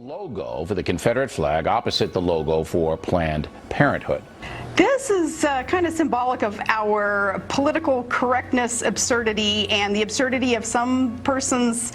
Logo for the Confederate flag opposite the logo for Planned Parenthood. This is kind of symbolic of our political correctness absurdity and the absurdity of some persons'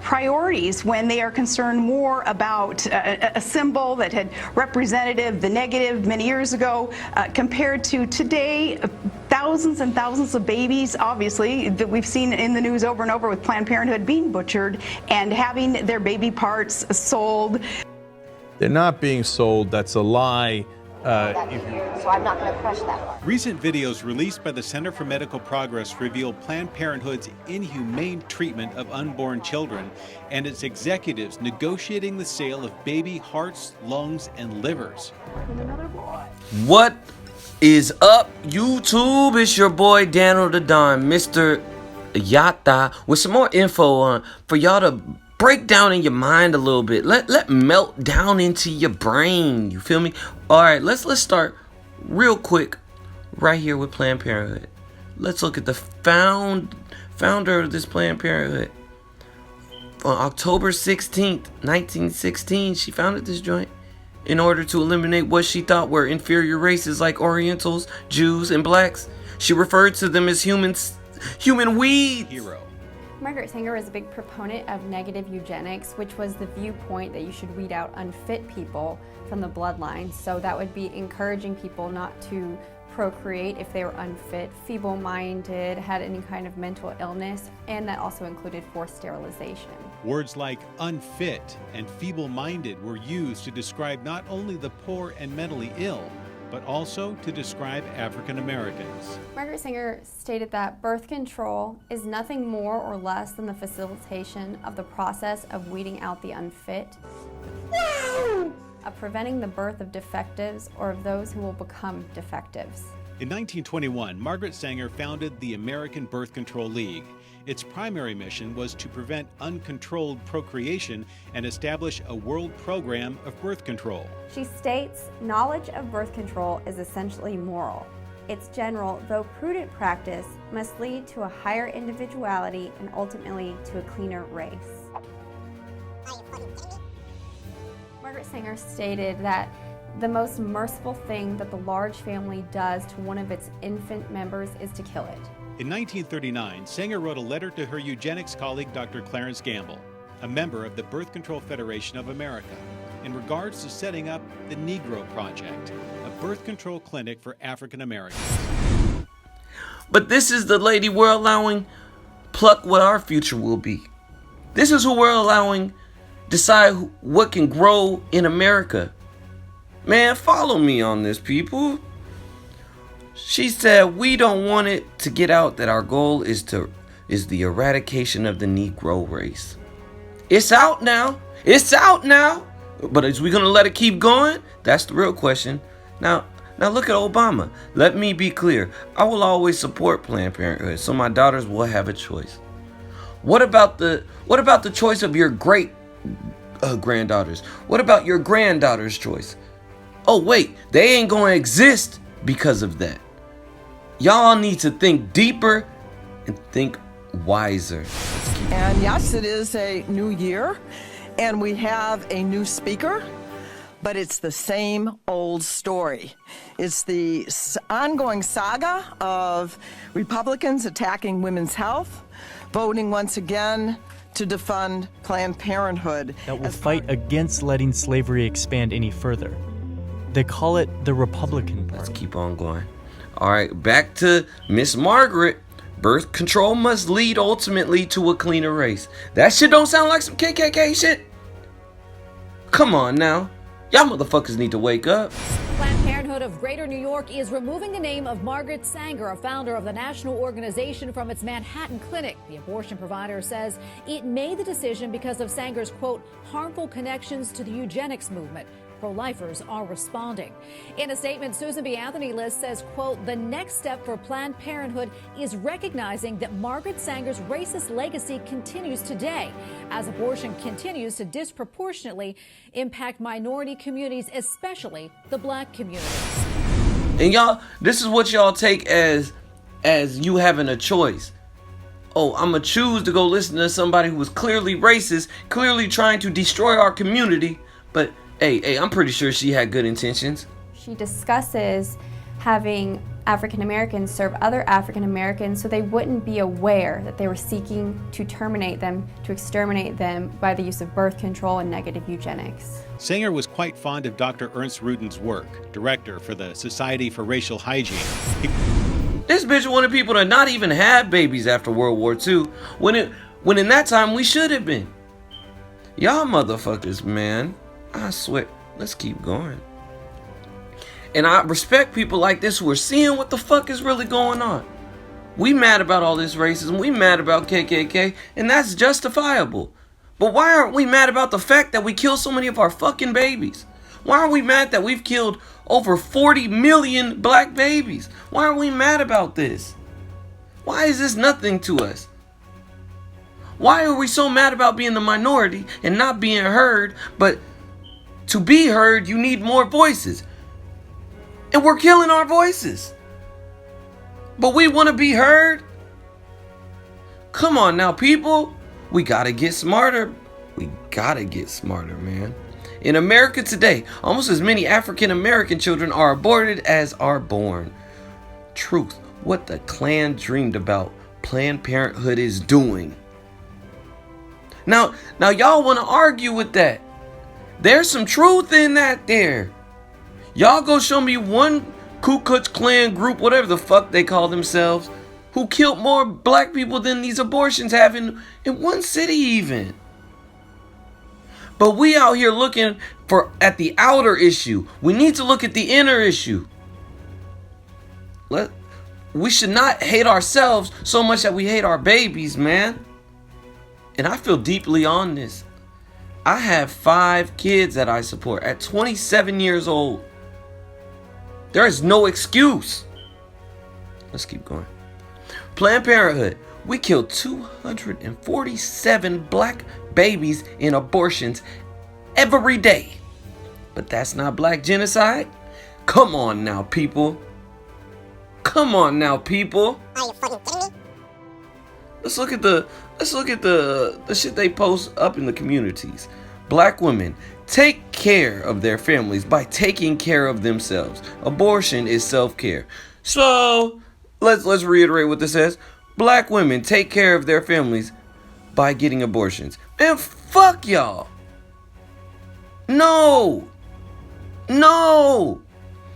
priorities when they are concerned more about a symbol that had represented the negative many years ago compared to today. Thousands and thousands of babies, obviously, that we've seen in the news over and over with Planned Parenthood being butchered and having their baby parts sold. They're not being sold. That's a lie. So I'm not going to crush that one. Recent videos released by the Center for Medical Progress reveal Planned Parenthood's inhumane treatment of unborn children and its executives negotiating the sale of baby hearts, lungs, and livers. What is up, YouTube? It's your boy Daniel the Don, Mr. Yata, with some more info on for y'all to break down in your mind a little bit. Let melt down into your brain. You feel me? All right, let's start real quick right here with Planned Parenthood. Let's look at the founder of this Planned Parenthood. On October 16th, 1916, she founded this joint in order to eliminate what she thought were inferior races like Orientals, Jews, and blacks. She referred to them as human weeds. Hero. Margaret Sanger was a big proponent of negative eugenics, which was the viewpoint that you should weed out unfit people from the bloodline. So that would be encouraging people not to procreate if they were unfit, feeble-minded, had any kind of mental illness, and that also included forced sterilization. Words like unfit and feeble-minded were used to describe not only the poor and mentally ill, but also to describe African Americans. Margaret Sanger stated that birth control is nothing more or less than the facilitation of the process of weeding out the unfit, of preventing the birth of defectives or of those who will become defectives. In 1921, Margaret Sanger founded the American Birth Control League. Its primary mission was to prevent uncontrolled procreation and establish a world program of birth control. She states, knowledge of birth control is essentially moral. Its general, though prudent practice must lead to a higher individuality and ultimately to a cleaner race. Margaret Sanger stated that the most merciful thing that the large family does to one of its infant members is to kill it. In 1939, Sanger wrote a letter to her eugenics colleague, Dr. Clarence Gamble, a member of the Birth Control Federation of America, in regards to setting up the Negro Project, a birth control clinic for African Americans. But this is the lady we're allowing pluck what our future will be. This is who we're allowing decide what can grow in America. Man, follow me on this, people. She said, we don't want it to get out that our goal is the eradication of the Negro race. It's out now. It's out now. But is we gonna let it keep going? That's the real question. Now look at Obama. Let me be clear. I will always support Planned Parenthood, so my daughters will have a choice. What about the choice of your great granddaughters? What about your granddaughter's choice? Oh wait, they ain't gonna exist because of that. Y'all need to think deeper and think wiser. And yes, it is a new year, and we have a new speaker, but it's the same old story. It's the ongoing saga of Republicans attacking women's health, voting once again to defund Planned Parenthood. That will fight against letting slavery expand any further. They call it the Republican Party. Let's keep on going. All right, back to Miss Margaret. Birth control must lead ultimately to a cleaner race. That shit don't sound like some KKK shit. Come on now. Y'all motherfuckers need to wake up. Planned Parenthood of Greater New York is removing the name of Margaret Sanger, a founder of the national organization, from its Manhattan clinic. The abortion provider says it made the decision because of Sanger's, quote, harmful connections to the eugenics movement. Pro-lifers are responding. In a statement, Susan B. Anthony List says, quote, the next step for Planned Parenthood is recognizing that Margaret Sanger's racist legacy continues today as abortion continues to disproportionately impact minority communities, especially the black community. And y'all, this is what y'all take as you having a choice. Oh, I'm gonna choose to go listen to somebody who was clearly racist, clearly trying to destroy our community, But hey, I'm pretty sure she had good intentions. She discusses having African Americans serve other African Americans so they wouldn't be aware that they were seeking to terminate them, to exterminate them by the use of birth control and negative eugenics. Sanger was quite fond of Dr. Ernst Ruden's work, director for the Society for Racial Hygiene. This bitch wanted people to not even have babies after World War II, when in that time we should have been. Y'all motherfuckers, man. I swear. Let's keep going. And I respect people like this who are seeing what the fuck is really going on. We mad about all this racism. We mad about KKK. And that's justifiable. But why aren't we mad about the fact that we kill so many of our fucking babies? Why are we mad that we've killed over 40 million black babies? Why are we mad about this? Why is this nothing to us? Why are we so mad about being the minority and not being heard? But to be heard, you need more voices. And we're killing our voices. But we want to be heard? Come on now, people. We gotta get smarter. We gotta get smarter, man. In America today, almost as many African American children are aborted as are born. Truth, what the Klan dreamed about, Planned Parenthood is doing. Now y'all want to argue with that. There's some truth in that there. Y'all go show me one Ku Klux Klan group, whatever the fuck they call themselves, who killed more black people than these abortions have in one city even. But we out here looking at the outer issue. We need to look at the inner issue. We should not hate ourselves so much that we hate our babies, man. And I feel deeply on this. I have 5 kids that I support at 27 years old. There is no excuse. Let's keep going. Planned Parenthood. We killed 247 black babies in abortions every day. But that's not black genocide? Come on now, people. Come on now, people. Are you fucking kidding me? Let's look at the shit they post up in the communities. Black women take care of their families by taking care of themselves. Abortion is self-care. So let's reiterate what this says. Black women take care of their families by getting abortions. Man, fuck y'all. No.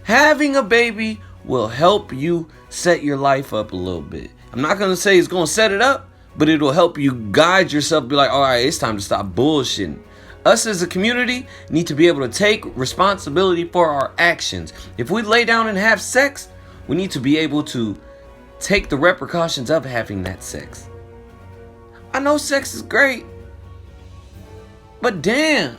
Having a baby will help you set your life up a little bit. I'm not going to say it's going to set it up, but it'll help you guide yourself. Be like, all right, it's time to stop bullshitting. Us as a community need to be able to take responsibility for our actions. If we lay down and have sex, we need to be able to take the repercussions of having that sex. I know sex is great, but damn.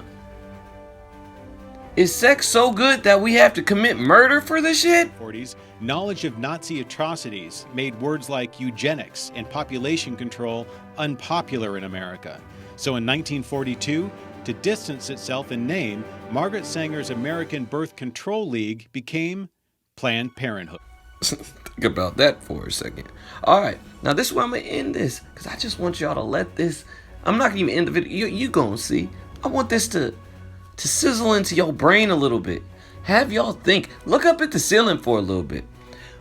Is sex so good that we have to commit murder for this shit? 40s, knowledge of Nazi atrocities made words like eugenics and population control unpopular in America. So in 1942, to distance itself in name, Margaret Sanger's American Birth Control League became Planned Parenthood. Think about that for a second. All right, now this is where I'm gonna end this, because I just want y'all to let this. I'm not gonna even end the video. You gonna see. I want this to sizzle into your brain a little bit. Have y'all think. Look up at the ceiling for a little bit.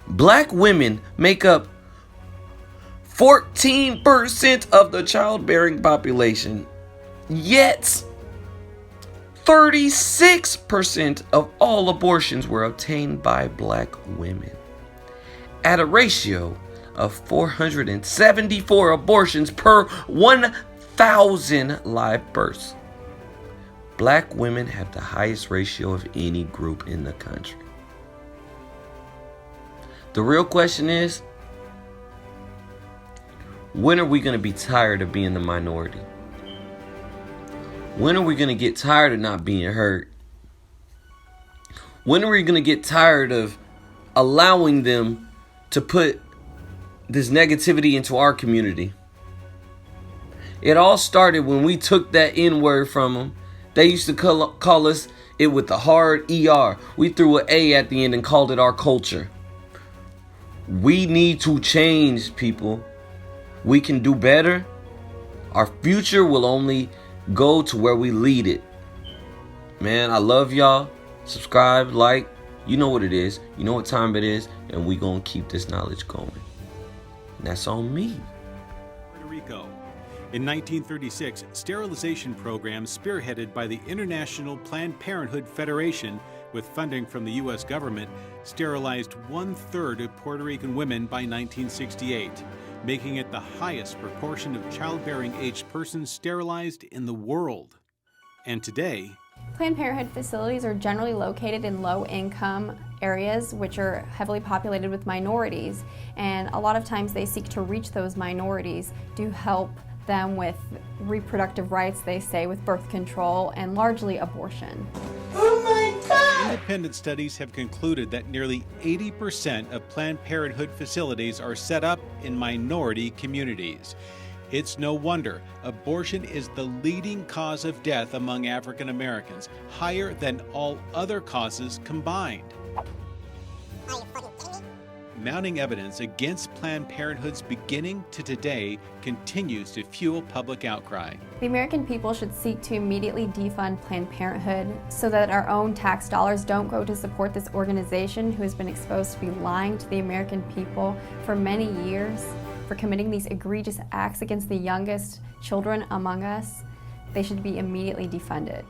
Black women make up 14% of the childbearing population, yet 36% of all abortions were obtained by black women, at a ratio of 474 abortions per 1,000 live births. Black women have the highest ratio of any group in the country. The real question is, when are we going to be tired of being the minority? When are we going to get tired of not being heard? When are we going to get tired of allowing them to put this negativity into our community? It all started when we took that N-word from them. They used to call us it with the hard ER. We threw an A at the end and called it our culture. We need to change, people. We can do better. Our future will only go to where we lead it. Man, I love y'all. Subscribe, like. You know what it is. You know what time it is. And we gonna keep this knowledge going. And that's on me. Puerto Rico. In 1936, sterilization programs spearheaded by the International Planned Parenthood Federation with funding from the U.S. government sterilized 1/3 of Puerto Rican women by 1968, making it the highest proportion of childbearing aged persons sterilized in the world. And today, Planned Parenthood facilities are generally located in low-income areas which are heavily populated with minorities, and a lot of times they seek to reach those minorities to help them with reproductive rights, they say, with birth control and largely abortion. Independent studies have concluded that nearly 80% of Planned Parenthood facilities are set up in minority communities. It's no wonder abortion is the leading cause of death among African Americans, higher than all other causes combined. Mounting evidence against Planned Parenthood's beginning to today continues to fuel public outcry. The American people should seek to immediately defund Planned Parenthood so that our own tax dollars don't go to support this organization who has been exposed to be lying to the American people for many years, for committing these egregious acts against the youngest children among us. They should be immediately defunded.